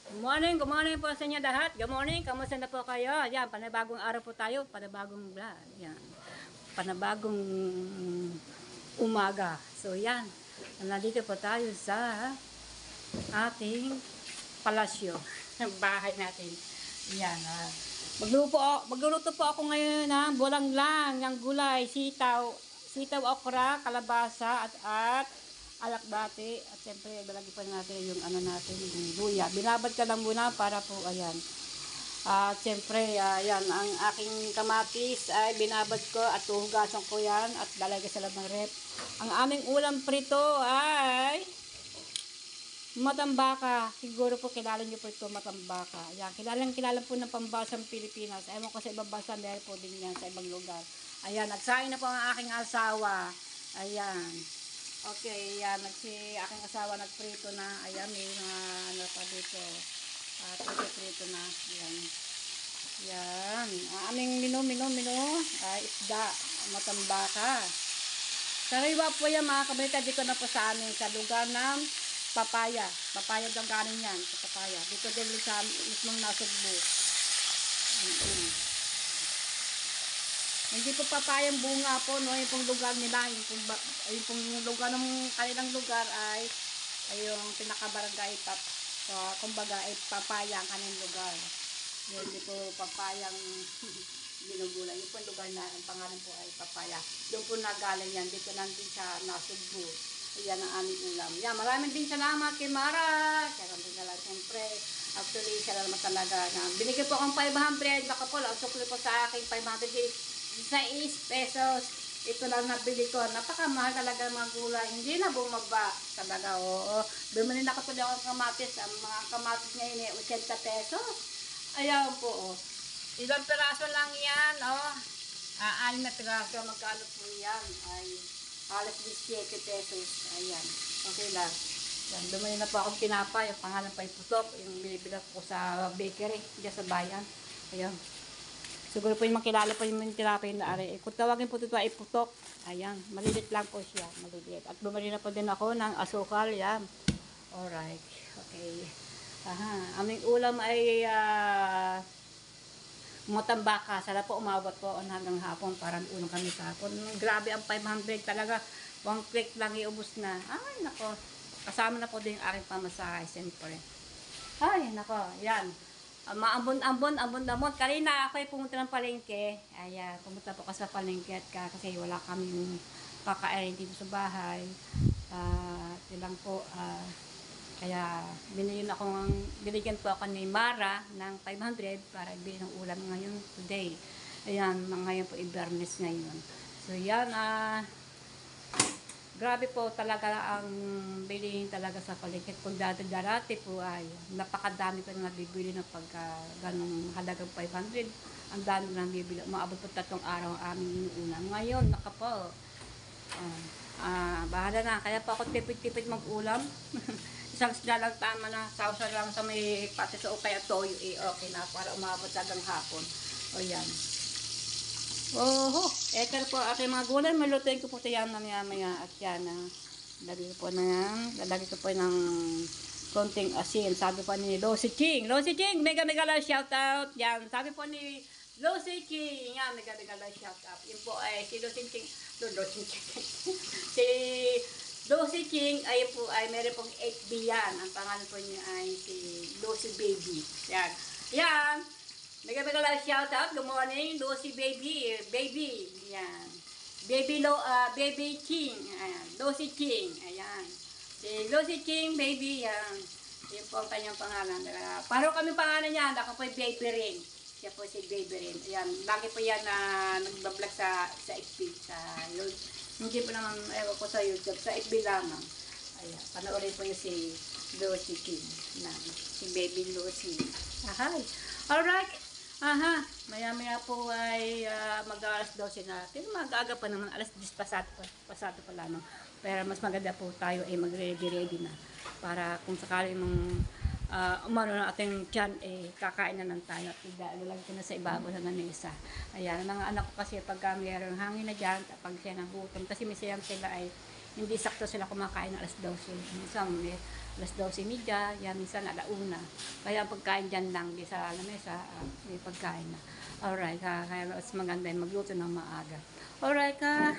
Good morning po sa inyo lahat. Good morning, kamusta na po kayo? Yan, panibagong araw po tayo, panibagong vlog. Yan, panibagong umaga. So yan, nandito po tayo sa ating palasyo, bahay natin. Yan, magluluto po ako ngayon ng bulang lang, ng gulay, sitaw okra, kalabasa at alakbate, at siyempre lalagyan pa natin yung ano natin, yung luya. Binabad ka lang muna para po ayan. At siyempre ayan, ang aking kamatis ay binabad ko at huhugasan ko yan at lalagay sa loob ng rep. Ang aming ulam prito ay matambaka. Siguro po kilala niyo po ito, matambaka. Ayan, kilala po ng pambasang Pilipinas. Ewan ko sa ibang bansa, meron po din yan sa ibang lugar. Ayan, nagsaing na po ang aking asawa. Ayan. Okay, yan, aking asawa nagprito na. Ayan, may mga ano pa dito. Prito na. Ayan. Yan. Ang aming menu ay isda, matambaka. Sariwa po yan mga kabalita, dito na po sa amin, sa lugar ng papaya. Papaya daw galing yan, sa papaya. Dito din sa mismong Nasugbu. Hindi po papayang bunga po, no? Yung pong lugar nila, yung pong lugar ng kanilang lugar ay yung pinakabarangay tap. So, kumbaga ay papaya ang kanilang lugar. Hindi po papayang ginugulay. Yung pong lugar na ang pangalan po ay papaya. Doon po nagaling yan, dito lang din sa Nasugbu. Ayan ang aming ulam. Yan, maraming din salamat kay Mara. Kaya din lang siyempre. Actually, salamat talaga. Binigyan po akong 500. Baka po, ang sukli po sa akin 500 6 pesos. Ito lang nabili ko. Napakamahal talaga mga gulay. Hindi na bumaba. Talaga, oo. Bumili na ko tuloy akong kamatis. Ang mga kamatis ngayon eh, 80 pesos. Ayan po, oh. Ilang piraso lang yan, oh. 6 na piraso. Magkano po yan? Ay, halos 17 pesos. Ayan. Okay lang. Yan, bumili na po akong tinapay. Yung pangalan pa yung putok. Yung binibila ko sa bakery. Diyan sa bayan. Ayan. Siguro po yung makilala po yung tinapay na ari. Kung tawagin po ito ay putok. Ayan, malilit lang po siya. Malilit. At bumili na po din ako ng asukal. Yan. Alright. Okay. Aha. Aming ulam ay matambaka. Sana po umabot po hanggang hapon. Parang unang kami sa hapon. Grabe ang 500 talaga. One click lang iubos na. Ay, nako. Kasama na po din yung aking pamasahe. Siyempre. Ay, nako. Yan. Maambon-ambon. Kanina ako ay pumunta ng palengke. Ayan, pumunta po kasi sa palengke at kasi wala kaming kakain dito sa bahay. Ilang po, kaya binigyan po ako ni Mara ng 500 para ibili ng ulam ngayon today. Ayan, ngayon po i-Bernes ngayon. So yan, grabe po talaga ang bilihin talaga sa palengke. Kung dati po ay napakadami pa na nabibili ng pagka ganong halagang 500. Ang dami na nabibili. Umaabot po 3 araw ang aming inuuna. Ngayon, nakapo. Bahala na. Kaya po ako tipid-tipid mag-ulam. Isang sila lang tama na. Sausa lang sa may patis o kaya toyo. Okay na para umabot hanggang hapon. O yan. Oho, eto po aking mga gulay. Malutuin ko po ito yan maya at yan. Lalagay ko po ng konting asin. Sabi po ni Lucy King, mega lang shout out. Yan, sabi po ni Lucy King, yan, mega lang shout out. Yun po ay si Lucy King, si Lucy King ay po ay meron pong 8B yan. Ang pangalan po niya ay si Lucy Baby. Yan. Yan. Mega lang shout out. Good morning, Lucy Baby. Yan. Baby King. Ayan. Lucy King. Ayan. Si Lucy King, baby. Yan. Yan po ang kanyang pangalan. Paro kami pangalan niya. Ako po yung baby rin. Siya po si baby rin. Ayan. Lagi po yan na nagbablog sa FB. Hindi po naman, ewan ko sa YouTube. Sa FB lamang. Ayan. Panoorin po yung si Lucy King. Si baby Lucy. Ahay. Alright. Aha, maya po ay mag-alas 12 na. Pero mag-aga pa naman, alas 10 pasado pa lamang. Pero mas maganda po tayo ay mag-ready na. Para kung sakali mong umano na ating tiyan, kakain na ng tayo. At ilalagay ko na sa ibabaw ng mesa. Ayan, mga anak ko kasi pagka mayroong hangin na dyan, pag siya nagutom, kasi misayang sila ay hindi sakto sila kumakain ng alas 12. Minsan alas 12:30, yan, minsan 1:00. Kaya ang pagkain dyan lang, di sa lamesa, may pagkain na. Alright, kaya mas maganda yung magluto ng maaga. Alright ka.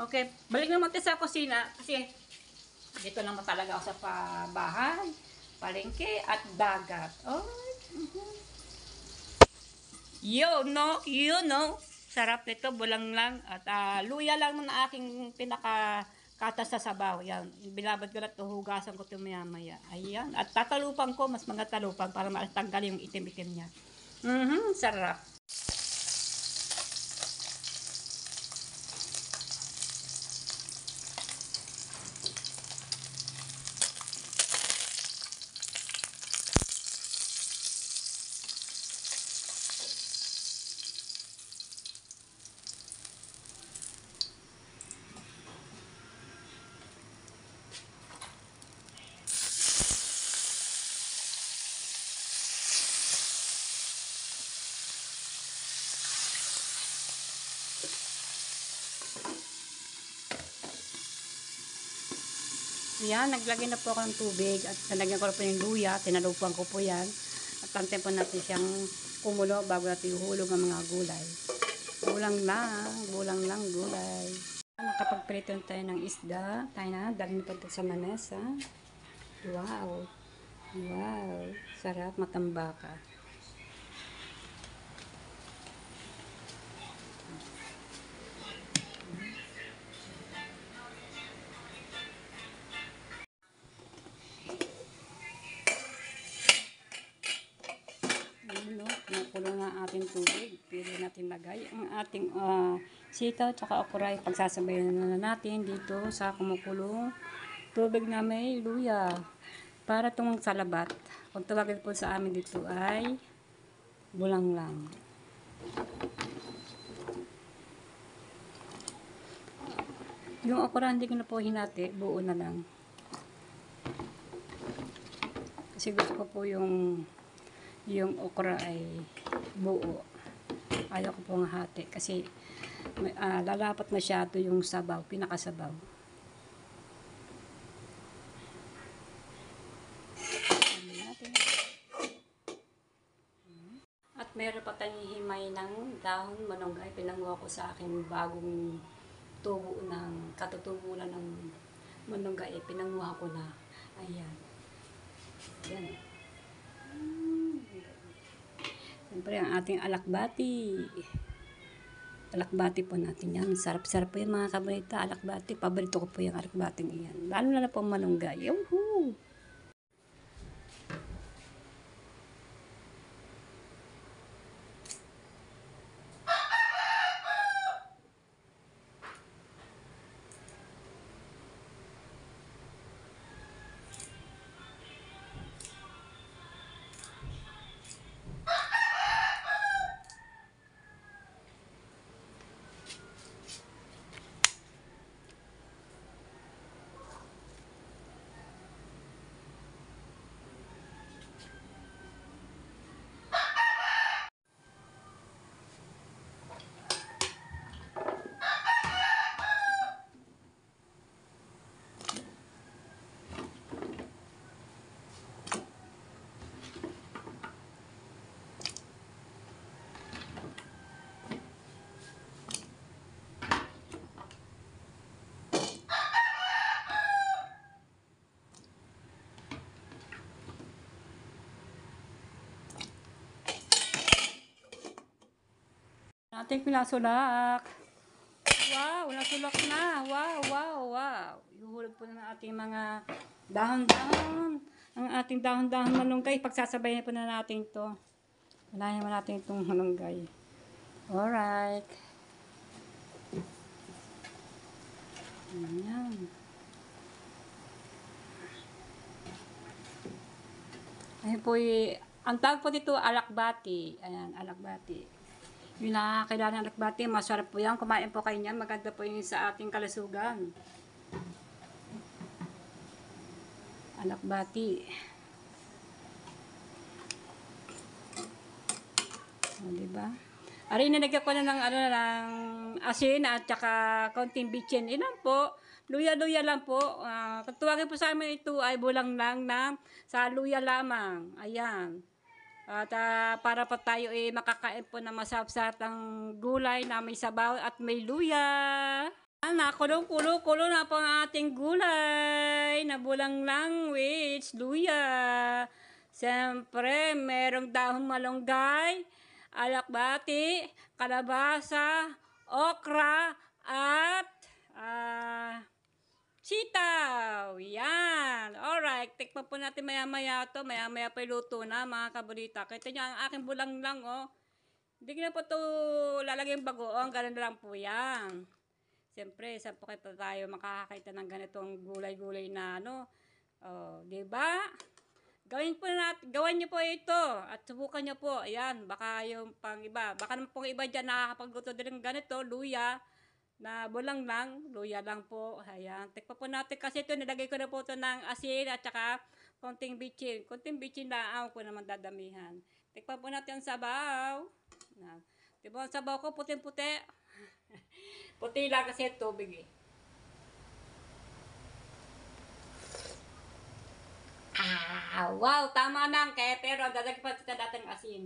Okay, balik naman tayo sa kusina kasi dito lang talaga ako sa bahay, palengke at dagat. Alright. You know. Sarap nito, bulang lang. At luya lang na aking pinakakatas sa sabaw. Yan. Bilabad ko lang ito, hugasan ko ito maya-maya. Ayan. At tatalupan ko, mas mga talupan para matanggal yung itim-itim niya. Sarap. Yan, naglagay na po ako ng tubig at nalagyan ko na po yung luya, tinalupan ko po yan. At tantayin po natin siyang kumulo bago natin ihulog ang mga gulay. Bulang lang gulay. Nakapagprito tayo ng isda. Tayo na, dalhin po ito sa manesa. Wow, sarap, matambaka. Kumukulo na ang ating tubig. Pwede natin lagay ang ating sitaw at okra. Pagsasabayan na natin dito sa kumukulong tubig na may luya para itong salabat. Kung tawagin po sa amin dito ay bulang lang. Yung okra hindi ko na po hinati, buo na lang. Kasi gusto ko po yung okra ay buo. Ayaw ko pong hati kasi lalapat masyado yung sabaw, pinakasabaw. At meron pa tayong himay ng dahon malunggay. Pinanguha ko sa akin bagong tubo ng katutubulan ng malunggay. Pinanguha ko na. Ayan. Yan. Siyempre, ang ating alakbati. Alakbati po natin yan. Sarap-sarap po yung mga kabalita. Alakbati. Paborito ko po yung alakbating iyan. Lalo na po malunggay. Yuhuu! Ating pinasulak. Wow, nasulak na. Wow. Ihuhulog po na ating mga dahon-dahon. Ang ating dahon-dahon malunggay. Pagsasabayan po na natin ito. Unahin mo natin itong malunggay. Alright. Ayan. Ayan po ang tawag po dito alakbati. Ayan, alakbati. Yung nakakilala ng alakbati, masarap po yan. Kumain po kayo niyan. Maganda po yun sa ating kalusugan. Alakbati. O, diba? Aray, nilagyan ko na ng asin at saka konting bitchin. Ilan po? Luya-luya lang po. Kung tuwagin po sa amin ito ay bulang lang na sa luya lamang. Ayan. At para pa tayo makakain po na masarap-sarap gulay na may sabaw at may luya. Kulong-kulo na po ang ating gulay na bulang lang with luya. Siyempre, merong dahon malunggay, alakbati, kalabasa, okra, at sitaw. Yan. Alright. Tikman po natin maya-maya to. Maya-maya pa iluto na mga kabulita. Kita nyo ang aking bulang lang oh. Hindi ko na po ito lalagyan bagoong. Ganun lang po yan. Siyempre, saan po kayo tayo makakakita ng ganitong gulay-gulay na ano. Oh, diba? Gawin niyo po ito. At subukan niyo po. Ayan. Baka yung pang iba. Baka naman pong iba dyan nakakapagluto din ng ganito. Luya. Na bulang lang, luya lang po. Ayan, tikpa po natin kasi ito, nilagay ko na po ito ng asin at saka konting bitchin. Konting bitchin lang po naman dadamihan. Tikpa po natin ang sabaw. Diba ang sabaw ko, puting-puti. Puti lang kasi tubig eh. Wow, tama lang. Kaya pero dadagdag pa ito natin ng asin.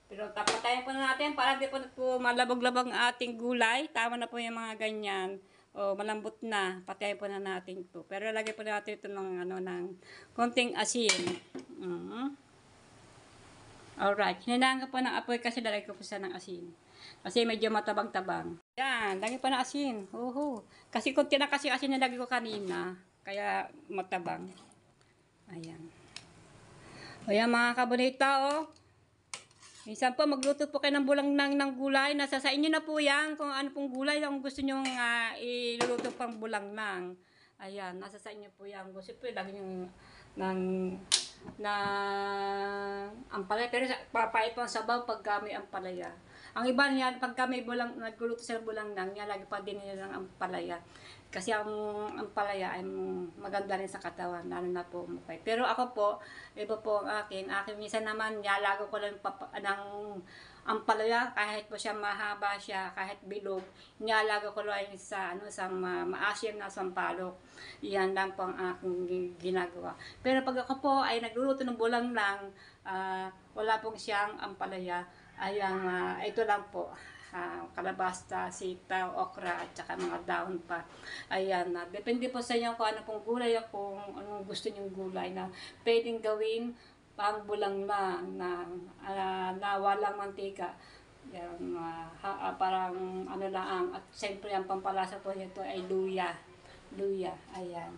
Pero tapatayin po na natin para hindi po malabog-labog ang ating gulay. Tama na po yung mga ganyan. O malambot na. Patayin po na natin ito. Pero lagay po natin ito ng konting asin. Alright. Hinanaan ko po ng apoy kasi lagay ko po siya ng asin. Kasi medyo matabang-tabang. Yan. Lagay po ng asin. Kasi konti na kasi asin na lagay ko kanina. Kaya matabang. Ayan. Ayan mga kabunita oh. Minsan po, magluto po kayo ng bulang ng gulay. Nasa sa inyo na po yan kung ano pong gulay ang gusto nyo iluluto pang bulang nang. Ayan, nasa sa inyo po yan. Gusto po, lagi nyo ng ampalaya. Pero papait po ang sabaw pag may ampalaya. Ang iba niyan, pag may nagluluto sa bulang nang, lagi pa din nila ng ampalaya. Kasi ang ampalaya ay maganda rin sa katawan, lalo na po mukay. Pero ako po, iba po ang akin. Minsan naman, nilalago ko lang ng ampalaya, kahit po siya mahaba siya, kahit bilog. Nilalago ko lang sa maasim na sampalok. Iyan lang po ang aking ginagawa. Pero pag ako po ay nagluluto ng bulang lang, wala pong siyang ampalaya. Ayan, ito lang po. Kalabasta, sitaw, okra, at saka mga dahon pa. Ayan, depende po sa inyo kung ano pong gulay o kung anong gusto nyong gulay na pwedeng gawin pang bulang na walang mantika. Yan, parang ano lang. At siyempre, ang pampalasa po nito ay luya. Luya, ayan.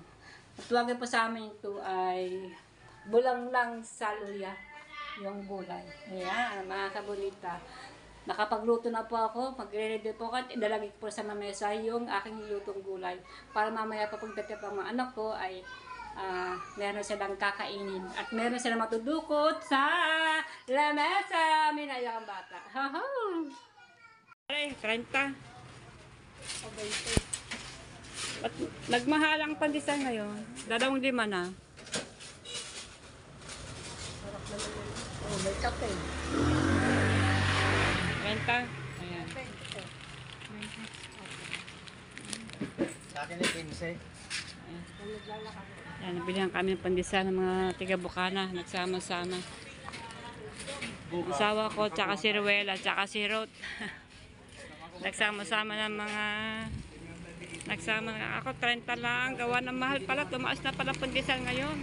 At tuwagin po sa amin ito ay bulang lang sa luya, yung gulay. Ayan, mga kabunita. Nakapagluto na po ako, magre-ready po ako at idalagay ko po sa mamesa yung aking lutong gulay. Para mamaya pa pagdating ang mga anak ko ay meron silang kakainin. At meron silang matudukot sa lamesa. Minayang bata. Ay, 30. Okay. At nagmahal ang pandesal ngayon. 2.5 na. Oh, may kape. Renta. Ayan. Sa akin ay 15. Ayan, nabilihan kami ng pandesal ng mga tiga-Bukana. Nagsama-sama. Asawa ko, tsaka si Ruela, tsaka si Ruth. Nagsama-sama ng mga... Ako, 30 lang. Gawa ng mahal pala. Tumaas na pala pandesal ngayon.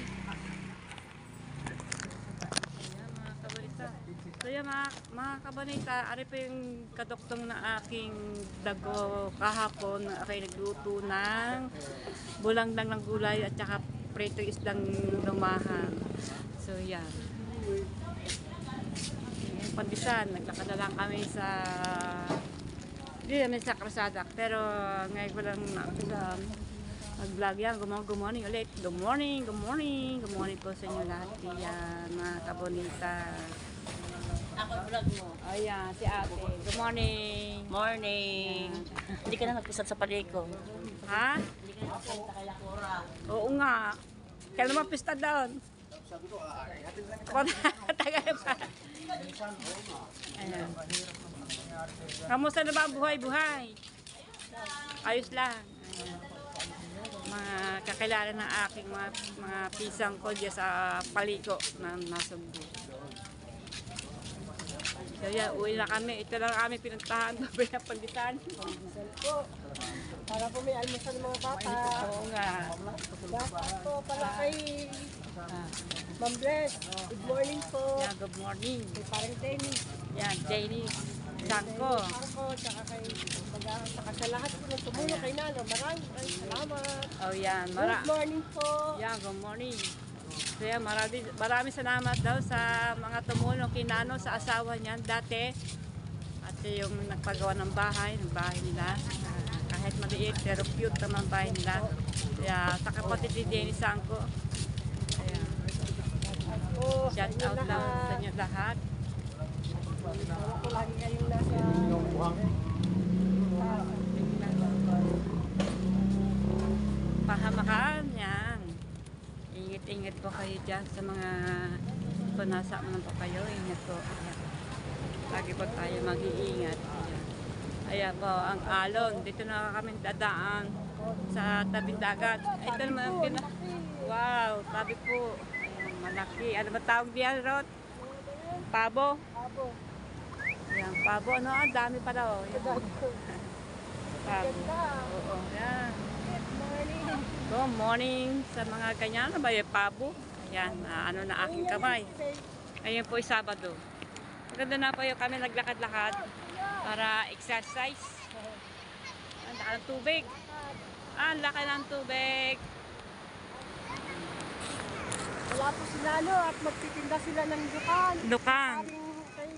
So yan mga kabanita, ari po yung kadoktong na aking dago kahapon na aking nagluto ng bulang lang ng gulay at saka preto isdang lumahan. So yan. Yung pandesal, naglakad na lang kami hindi namin sa krasada. Pero ngayon ko lang mag-vlog yan. Good morning ulit. Good morning po sa inyo lahat. Yan mga kabonita. Ako vlog mo. Ayan, si ate. Good morning. Morning. Hindi ka na nagpusat sa palay ko. Ha? Hindi ka na nagpusat kay Lakura. Oo nga. Kaya naman pista doon. Tagal pa. Ayan. Kamusta na ba ang buhay-buhay? Ayos lang. Ayan. Mga kakilala ng aking mga pisang ko dyan sa paliko na nasugbo. Kaya uwi na kami. Ito lang kami pinuntahan. Babay na panditan. Para po may almusal mga bata. Oo nga. Dapat po para kay Ma'am Bless. Good morning po. Yan, good morning. Kay parang Dennis. Yan, Jenny. Sangko. Ako, tsaka kay saka sa lahat po na tumulong kay Nano. Maraming salamat. Oh, yan. Good morning po. Yan, good morning. Kaya maraming salamat daw sa mga tumulong kay Nano sa asawa niyan dati. At yung nagpagawa ng bahay nila. Kahit maliit pero cute naman bahay nila. Kaya sa kapatid ni Jenny Sangko. Kaya Oh, shout out lang sa inyo lahat. Sana po lagi kayong nasa Yung buhang. Pahamakan yan. Ingat-ingat po kayo dyan sa mga kung nasa man po kayo. Ingat po. Ayan. Lagi po tayo mag-iingat. Ayan. Ayan po, ang alon. Dito na kami dadaan sa tabing dagat. Ito naman ang wow, tabi po. Ayan, malaki. Ano ba tawag diyan, Rod? Pabo? abo. Ayan, pabo. Ano? Ang dami pa daw. Ayan. Pabo. Oo, ayan. Good morning. Good morning sa mga ganyan. Ano ba yung pabo? Ayan, ano na aking kamay. Ayun po yung Sabado. Maganda na po yung kami naglakad-lakad para exercise. Ang laki ng tubig. Ang laki ng tubig. Wala po si Nano at magtitinda sila ng dukan. Lukang. Kay,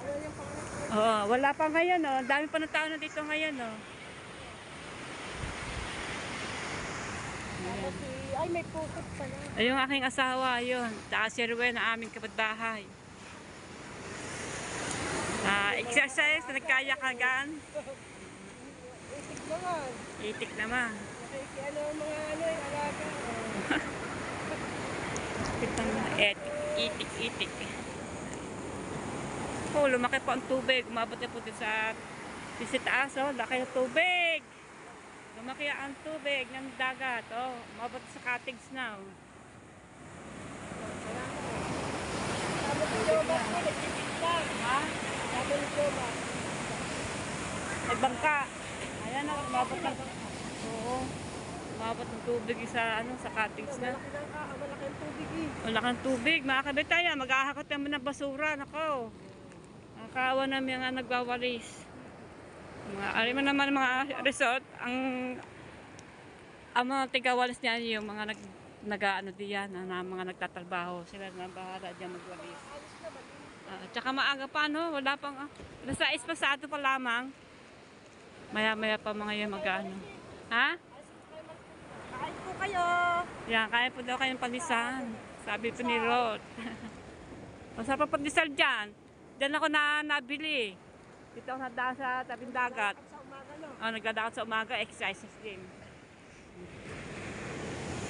ano yung pangalan? Oo, wala pa ngayon. Oh. Ang dami pa ng tao na dito ngayon. Oh. Ay, may pukot pala. Ay, yung aking asawa, yun. Tsaka si Ruel na aming kapitbahay. Exercise, nagkayakagan. Itik naman. Itik naman. Kasi ano, mga ano yung alaga. Itik. Oh, lumaki po ang tubig. Umabot na po din sa taas. Oh, laki ng tubig. Lumaki ang tubig ng dagat. Oh, umabot sa cottage na. Oh. Sabi ko yung ba po, nagtitik lang. Ha? Sabi ko yung ba. Nagbangka. Ayan na, umabot na. Oo. Umabot ng tubig sa cottage na. Malaki ang tubig eh. Wala kang tubig, mga kabitaya, mag-ahakot naman ng basura, nako. Nakakawa namin nga nagwawalis. Alam mo naman mga resort, ang mga tigawalis niya yung mga nag-ano diyan, na mga nagtatrabaho. Sila na bahala diyan magwalis. Tsaka maaga pa, no? Wala pang, nasa espasado pa lamang. Maya-maya pa mga yung mag-ano. Ha? Kain po kayo. Yan, kaya po daw kayong palisan. Sabi po ni Rod. Masarap pa pandesal dyan. Diyan ako nabili. Dito ako nadaan sa tabing dagat. Sa umaga no. Nagdadakot sa umaga, exercises din.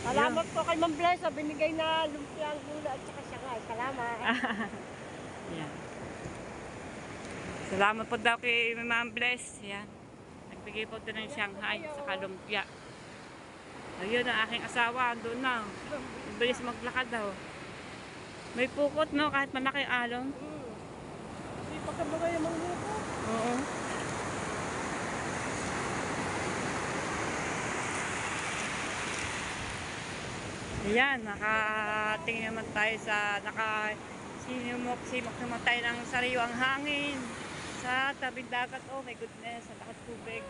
Salamat po kay Ma'am Bless sa binigay na lumpiang gula at saka siyangay. Salamat. Yan. Salamat po daw kay Ma'am Bless. Yan. Nagbigay po ito ng Shanghai sa kalumpia. Ayun ang aking asawa, andun na. Bilis maglakad daw. May pukot, no? Kahit malaki ang alon. Hindi pagkamagay yung mga lupo. Oo. Ayan, nakatingin naman tayo sa simok naman tayo ng sariwang hangin sa tabing dagat. Oh my goodness, sa lakas tubig.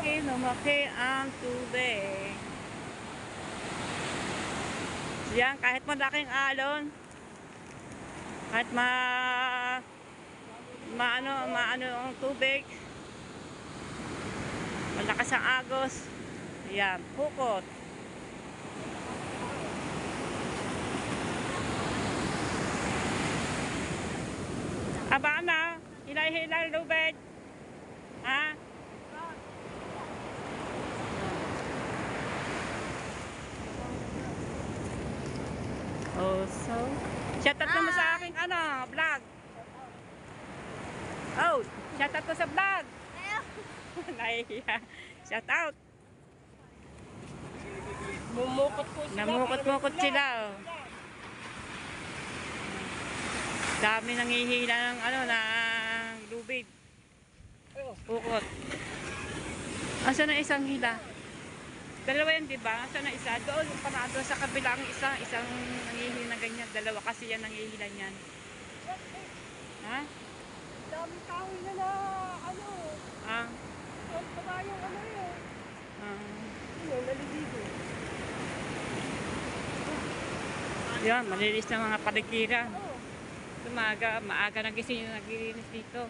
Lumaki ang tubig. Yan, kahit malaking alon, kahit maano ang tubig, malakas ang agos. Yan, pukot. Aba na, hilay-hilay lubid. Ha? Oh, so, shout out naman sa aking vlog. Oh, shout out ko sa vlog. nakakahiya. Shout out. Mumukot po sila. Namukot-mukot sila. Oh. Dami nangihila ng ng lubid. Bukot. Asa na isang hila? Dalawa yan, di ba? Asa na isa? Doon, panado sa kabilang isang nangihila na ganyan. Dalawa kasi yan nangihila niyan. Ha? Dami tao na ano. Ah. Ang kabayang ano yun. Naliligo. Yan, malinis na mga paligiran. Maaga nagising yung naglilinis dito.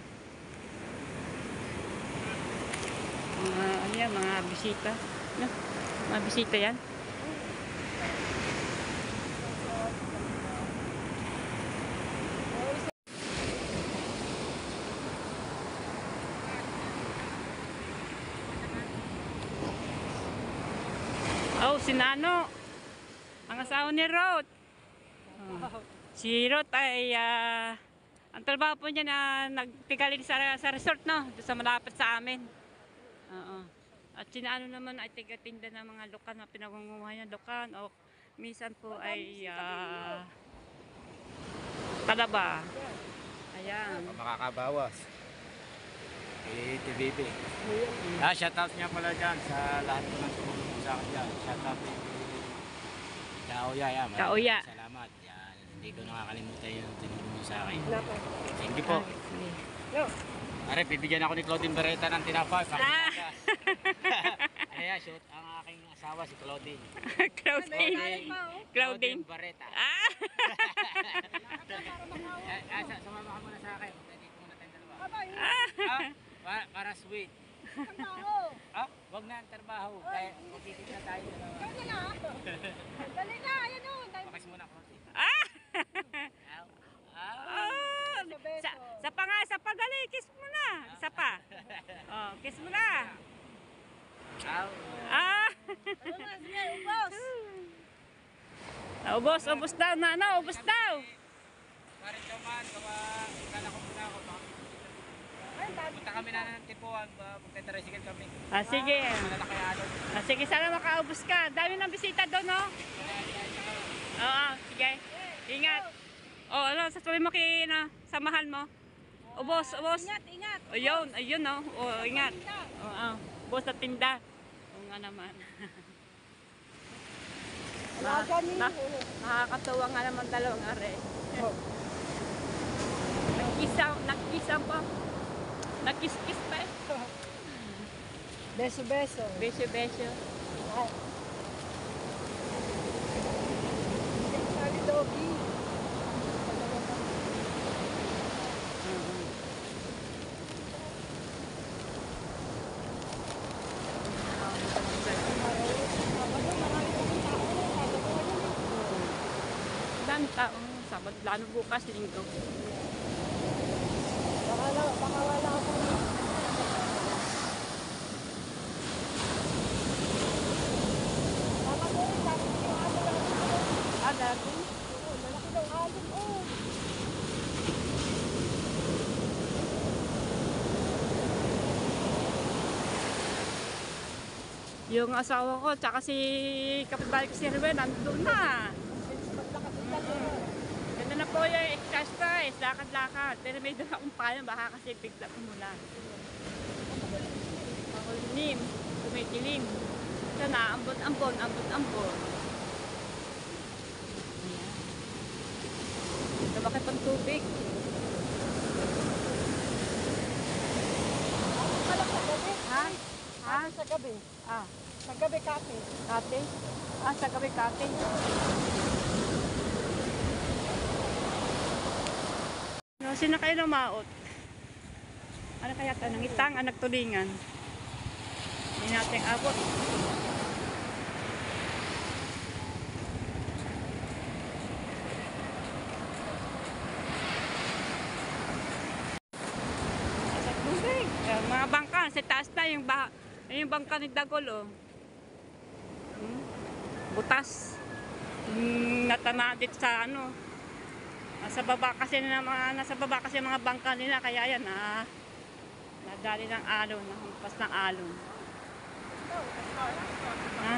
Mga bisita. No? Mga bisita yan. Oh, si Nano. Ang asawa ni Rod. Si Rod ay ang trabaho po niya na nagtigalin sa resort, no? Doon sa malapit sa amin. Oo. At sinaano naman ay tigatinda ng mga lukan na pinagmumuha niya, lukan o minsan po ay talaba. Ayan. Makakabawas. TVP. Shoutout niya pala dyan sa lahat ko ng tumulong sa akin dyan. Shoutout ni Kaoya. Kaoya. Salamat. Yan. Hindi ko nakakalimutan yung tinulong sa akin. Thank you po. Are, bibigyan ako ni Claudine Barreta ng tinapay. Ayan, shoot ang aking asawa si Claudine. Claudine Barreta. Sumama ka muna sa akin. Dito muna tayong dalawa. Para sweet. Wag na ang trabaho. Kaya magkikita tayo. Dali na, ayan o. Pakis muna, Claudine. Sa pa dali, kiss mo na. Isa pa. Oh, kiss mo na. Ubos daw, Nano, ubos daw. Parin ka man, kala ko muna ako. Punta kami na ng Tipuan, magtatricycle kami. Sige. Malalakayado. Sige, sana makaubos ka. Dami ng bisita doon, no? Oo, sige. Ingat. Sasabihin mo sa mahal mo. Ubos. Ingat. Ayun, no? Ingat. Ubos na tinda. Oo nga naman. Nakakatawa nga naman dalawang are. Nagkisam pa. Nagkis-kis pa eh. Beso. Besyo. Sali doggy. Dami taong Sabado, lalo bukas, Linggo. Baka wala ako. Dati. Malaki daw alon, Yung asawa ko, tsaka si kapitbahay ko si Ruben, nandun na. Ganda na po yung exercise, lakad-lakad. Pero may doon akong paano, baka kasi bigla umulan. Makulinim, tumikilim. Ito na, ambon. Lumaki pang tubig. Ha? Sa gabi. Ah, Sa gabi, kape. kate? Sa gabi kate. Sino kayo lumaot? Ano kaya ito? Nangitang, nagtulingan. Hindi natin abot. Mga bangka, sa taas na yung bangka ni Dagol, oh. Butas. Natama dito sa nasa baba kasi mga bangka nila, kaya yan, Nadali ng alon, nahampas ng alon. Ha?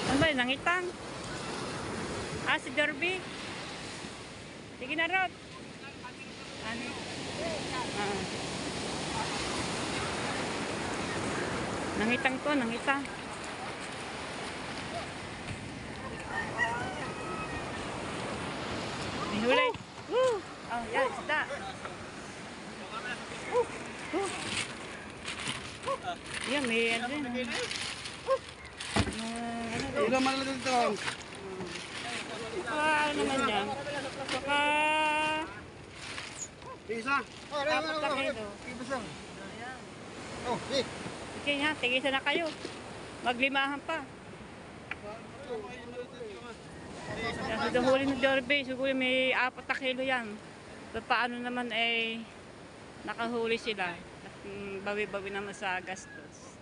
Ano ba yun? Nangitang? Ah, si Derby? Sige na, Rod. Ano? Ah. Nangitang to, nangitang. Nihulay. Woo! Oh, yan, isda. Yan, may ano din. Ilan man lang dito? Ano naman yan? Saka... Isa. Apat na kilo. Oh, eh. Okay nga, tigisa na kayo. Maglimahan pa. Yan, sa huli ng Derby, siguro may 4 na kilo yan. So, paano naman eh, nakahuli sila. At bawi-bawi naman sa gastos.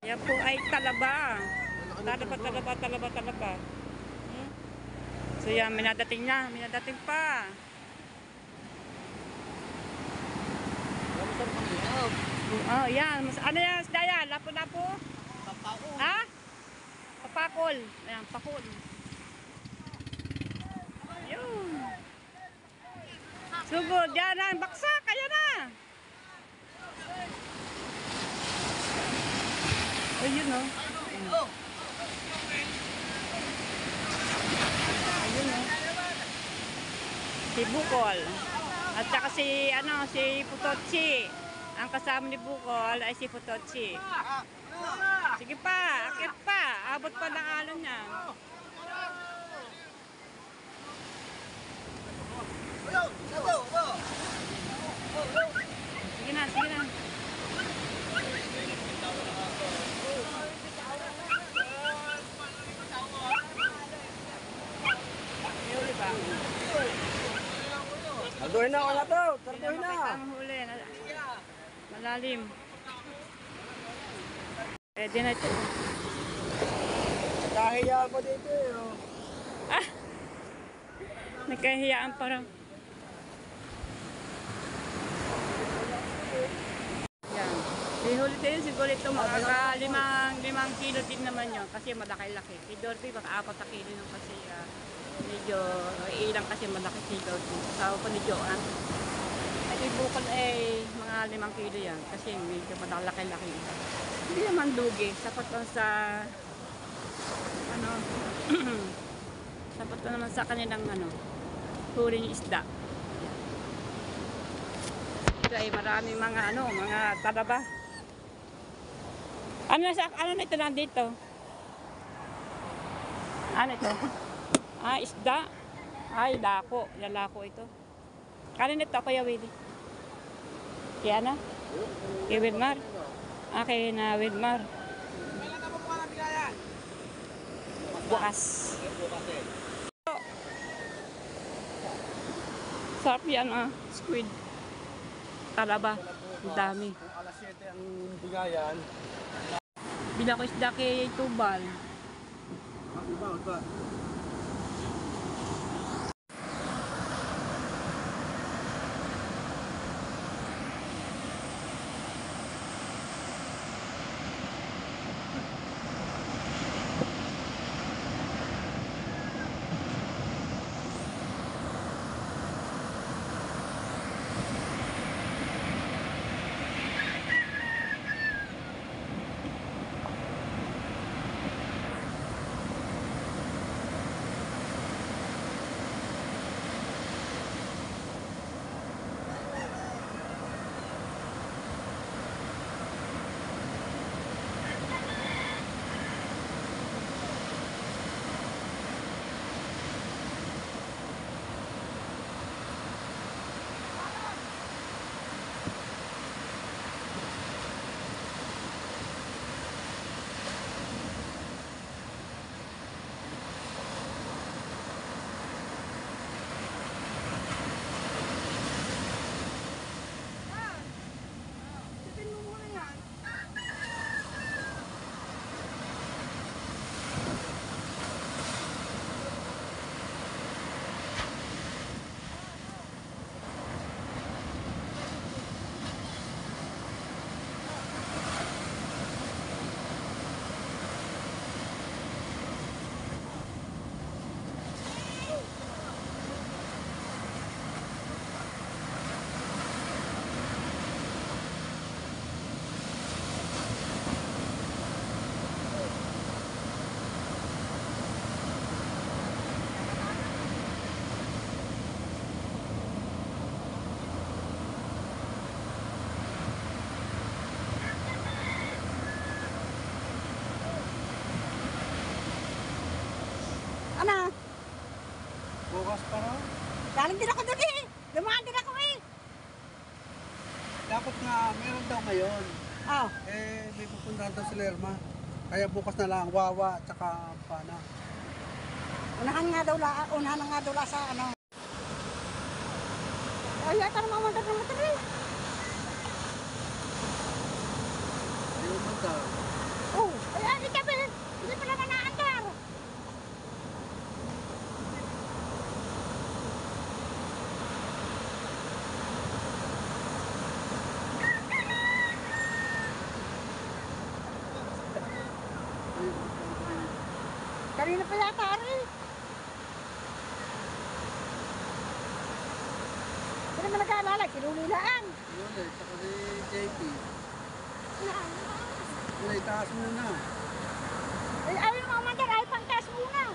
Yan po ay talaba. Talaba. Hmm? So yan, minadating na, minadating pa. Oh, yan. Ano yan, isda yan? Lapo-lapo? Papakol. Ha? Papakol. Ayan, pakol. Yun. Sugod, yan na, baksak, kaya na. Ayun o. Ayun o. Si Bukol. At saka si, si Putotsi. Ang kasama ni Bukol ay si Putotsi. Sige pa, akit pa. Abot pa ng alon niya. Sige na, sige na. Tarduhin na ako na to. Tarduhin na. Ang huli. Malalim. Pwede na ito. Kahiya ko dito eh. Oh. Ah! Nagkahiyaan pa raw. Yan. Ihuli tayo siguro ito mga 5 kilo din naman yun kasi malaki-laki. Si Dorothy baka 4 na kilo nung kasi medyo ilang kasi malaki si Dorothy. Sawa ko ni Joanne. At yung Bukol ay mga 5 kilo yan kasi medyo malaki-laki. Hindi naman dugi. Sapat lang sa sapat lang naman sa kanilang huli ni isda. Ito ay maraming mga mga talaba. Ano na ito nandito? Ano ito? Ah, isda. Ay, lako. Lalako ito. Kanin ito, Kuya Willie. Kaya na? Kay Wilmar. Ah, kay na Wilmar. Bukas. Sarap yan squid. Talaba. Ang dami. Kung alas 7 ang bigayan. Bila ko isda kay Tubal. Iba. Ano? Bukas pa raw. Galing din ako doon eh. Dumaan din ako eh. Dapat nga, meron daw ngayon. Oh, May pupuntahan daw si Lerma. Kaya bukas na lang, Wawa, tsaka Pana. unahan na nga daw la sa ano. Ay, yata na mamandag ng motor eh. Ayun man daw. Oh, ay, hindi kami. Hindi pala na naandar. Kanina pa yata rin. Sino mo nag-aalala? Sinulilaan. Yun eh, tsaka si JP. Wala, itaas mo na. Ay, ayaw mga mandar, ay pangtas muna.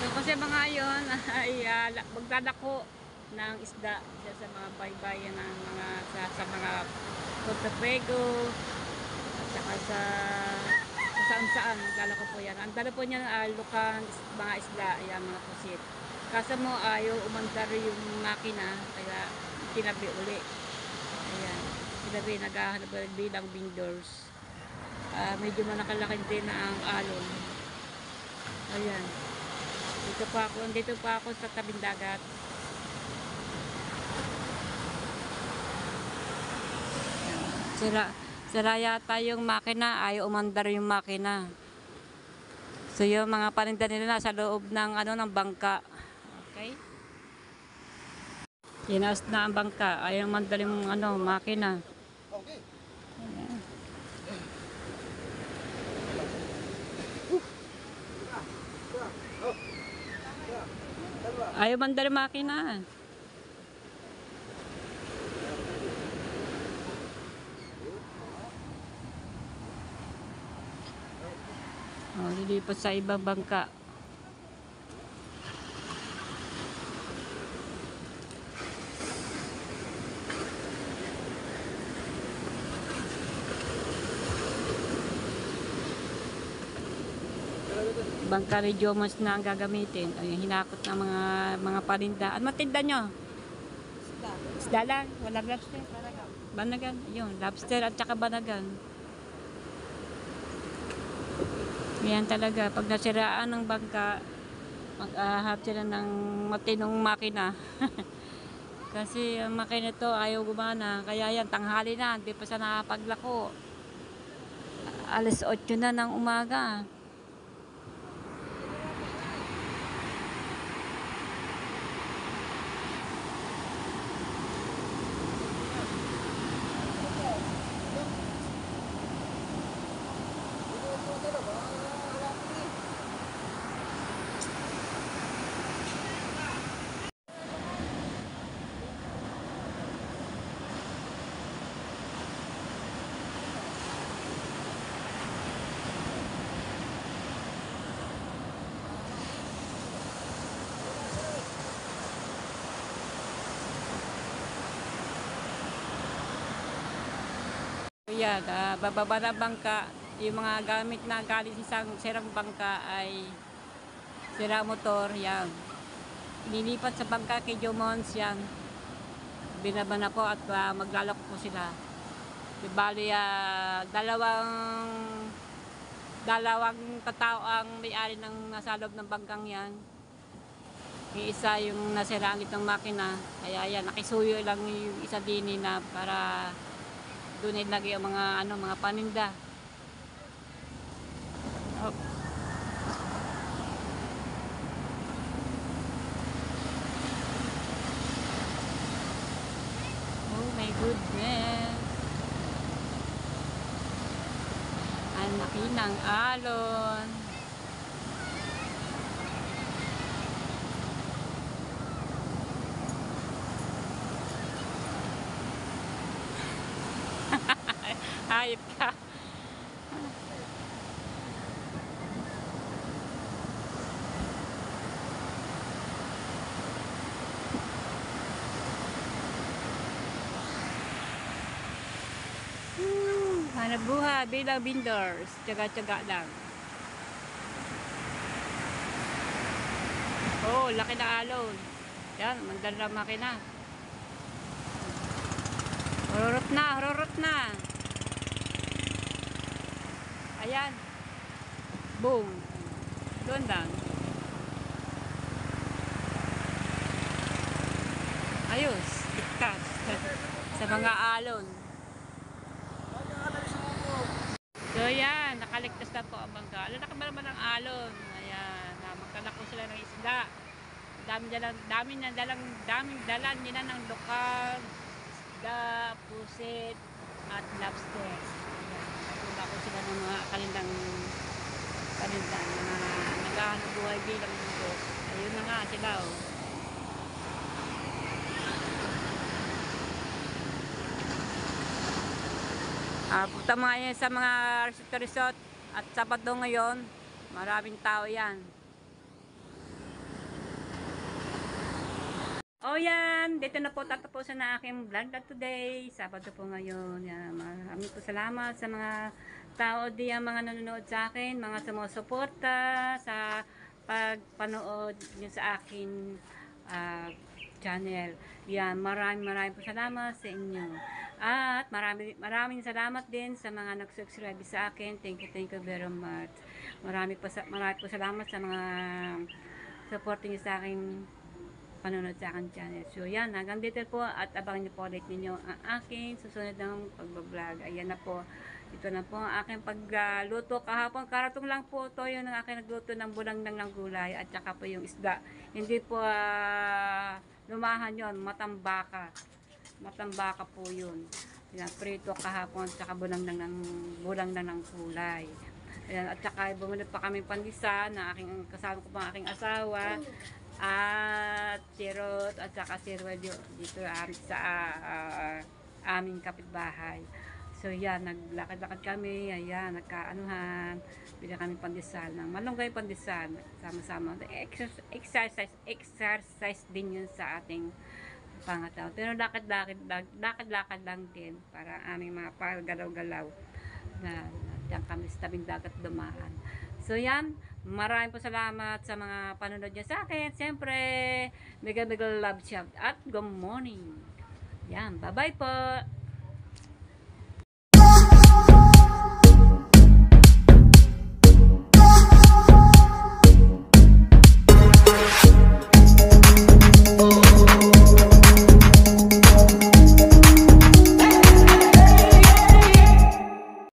So, kasi mga yon ay magdadako ng isda siya sa mga baybayan ng mga sa mga Puerto Fuego at saka sa saan-saan magdadako po yan. Ang dala po niya lukan, mga isda, yan, mga pusit. Kaso mo ayaw umandar yung makina kaya tinabi uli. Ayan, tinabi naghahanap bilang vendors. Medyo nakalaki din na ang alon. Ayan. Dito pa ako sa tabing dagat. Sira yata yung makina, ayaw umandar yung makina. So yung mga paninda nila nasa loob ng ng bangka. Okay? Tinaas na ang bangka, ayaw umandar yung makina. Okay. Ayaw umandar yung makina. Lilipat sa ibang bangka. Bangka ni Jomos na ang gagamitin. Ay, hinakot ng mga paninda. Ano matinda nyo? Isda lang. Walang lobster. Banagan. Yun, lobster at saka banagan. Yan talaga. Pag nasiraan ng bangka, mag-ahap sila ng matinong makina. Kasi ang makina ito ayaw gumana. Kaya yan, tanghali na. Hindi pa sa nakapaglako. Alas 8 na ng umaga. Yan, bababa na bangka, yung mga gamit na galing sa isang sirang bangka ay sira motor, yan. Nilipat sa bangka kay Jomons, yan. Binaba na po at maglalako po sila. Bali, dalawang katao ang may-ari ng nasa loob ng bangkang yan. Yung isa yung nasiraan itong makina, kaya yan, nakisuyo lang yung isa din na para doon nilagay ang mga paninda. Oh. Oh my goodness. Ang laki ng alon. Hayop ka. Hanap buhay bilang vendors. Tsaga-tsaga lang. Oh, laki na alon. Yan, mandal na makina. Hororot na, hororot na. Ayan. Boom. Doon lang. Ayos. Ikas. Sa mga alon. So yan, nakaligtas na po ang bangka. Alam na ka ba naman ang alon? Ayan, magkalak po sila ng isda. Daming dalan nila ng lokal, isda, pusit, at lobsters. Ayan, nakatula ko sila ng mga kalindang naghahanap buhay bilang mundo. Ayun na nga sila oh. Punta mga yan sa mga resort at Sabado ngayon, maraming tao yan. O yan, dito na po tatapusin na aking vlog na today. Sabado po ngayon. Yan, maraming po salamat sa mga tao diyan, mga nanonood sa akin, mga sumusuporta sa pagpanood nyo sa akin channel. Yan, maraming po salamat sa inyo. At maraming salamat din sa mga nag-subscribe sa akin. Thank you very much. Marami po salamat sa mga supporting sa akin panonood sa akin channel. So yan, hanggang dito po at abangan niyo po ulit ninyo ang aking susunod ng pagbablog. Ayan na po. Ito na po ang aking pagluto kahapon. Karatong lang po ito yung aking nagluto ng bulangnang ng gulay at saka po yung isda. Hindi po lumahan yon, matambaka. Matambaka po yun. Yan, prito kahapon saka bulangnang ng gulay. Ayan, at saka bumili pa kami pandesal na kasama ko pa ang aking asawa. At sirot at saka sirwel dito sa aming kapitbahay. So yan, naglakad-lakad kami, ayan, nagkaanuhan, bili kami pandesal ng malunggay pandesal, sama-sama. Exercise din yun sa ating pangatao. Pero lakad-lakad lang din para aming mga pagalaw-galaw na diyan kami sa tabing dagat dumaan. So yan, maraming po salamat sa mga panonood niyo sa akin. Siyempre, mega love shout at good morning. Yan, bye-bye po.